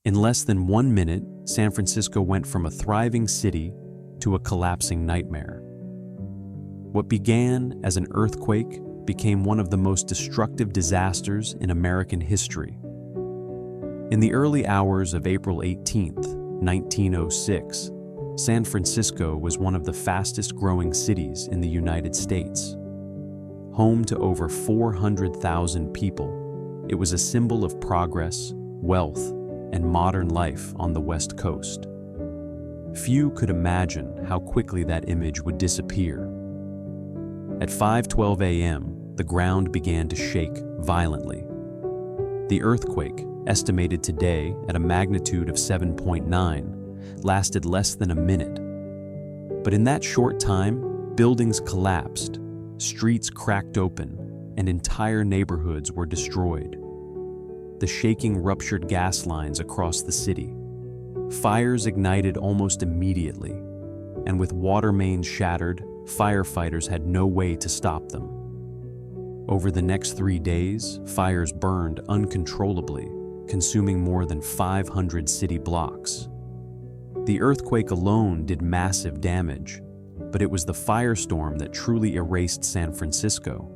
In less than 1 minute, San Francisco went from a thriving city to a collapsing nightmare. What began as an earthquake became one of the most destructive disasters in American history. In the early hours of April 18, 1906, San Francisco was one of the fastest-growing cities in the United States. Home to over 400,000 people, it was a symbol of progress, wealth, and modern life on the West Coast. Few could imagine how quickly that image would disappear. At 5:12 a.m., the ground began to shake violently. The earthquake, estimated today at a magnitude of 7.9, lasted less than a minute. But in that short time, buildings collapsed, streets cracked open, and entire neighborhoods were destroyed. The shaking ruptured gas lines across the city. Fires ignited almost immediately, and with water mains shattered, firefighters had no way to stop them. Over the next 3 days, fires burned uncontrollably, consuming more than 500 city blocks. The earthquake alone did massive damage, but it was the firestorm that truly erased San Francisco.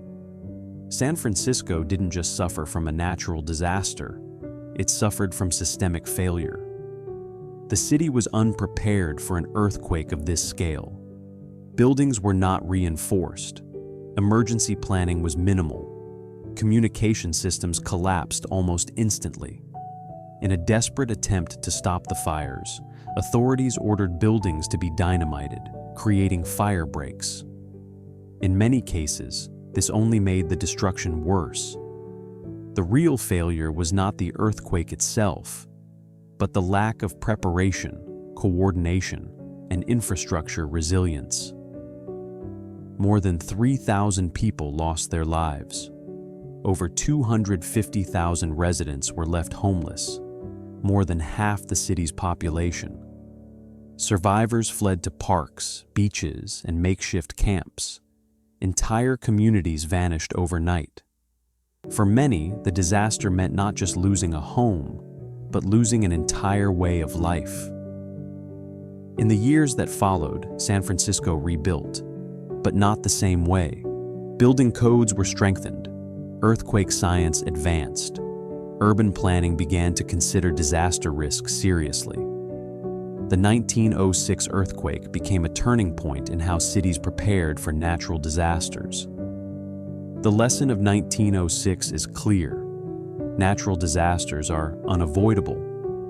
San Francisco didn't just suffer from a natural disaster, it suffered from systemic failure. The city was unprepared for an earthquake of this scale. Buildings were not reinforced. Emergency planning was minimal. Communication systems collapsed almost instantly. In a desperate attempt to stop the fires, authorities ordered buildings to be dynamited, creating fire breaks. In many cases, this only made the destruction worse. The real failure was not the earthquake itself, but the lack of preparation, coordination, and infrastructure resilience. More than 3,000 people lost their lives. Over 250,000 residents were left homeless, more than half the city's population. Survivors fled to parks, beaches, and makeshift camps. Entire communities vanished overnight. For many, the disaster meant not just losing a home, but losing an entire way of life. In the years that followed, San Francisco rebuilt, but not the same way. Building codes were strengthened. Earthquake science advanced. Urban planning began to consider disaster risk seriously. The 1906 earthquake became a turning point in how cities prepared for natural disasters. The lesson of 1906 is clear. Natural disasters are unavoidable,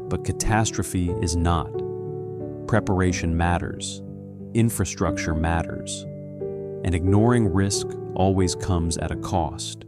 but catastrophe is not. Preparation matters. Infrastructure matters. And ignoring risk always comes at a cost.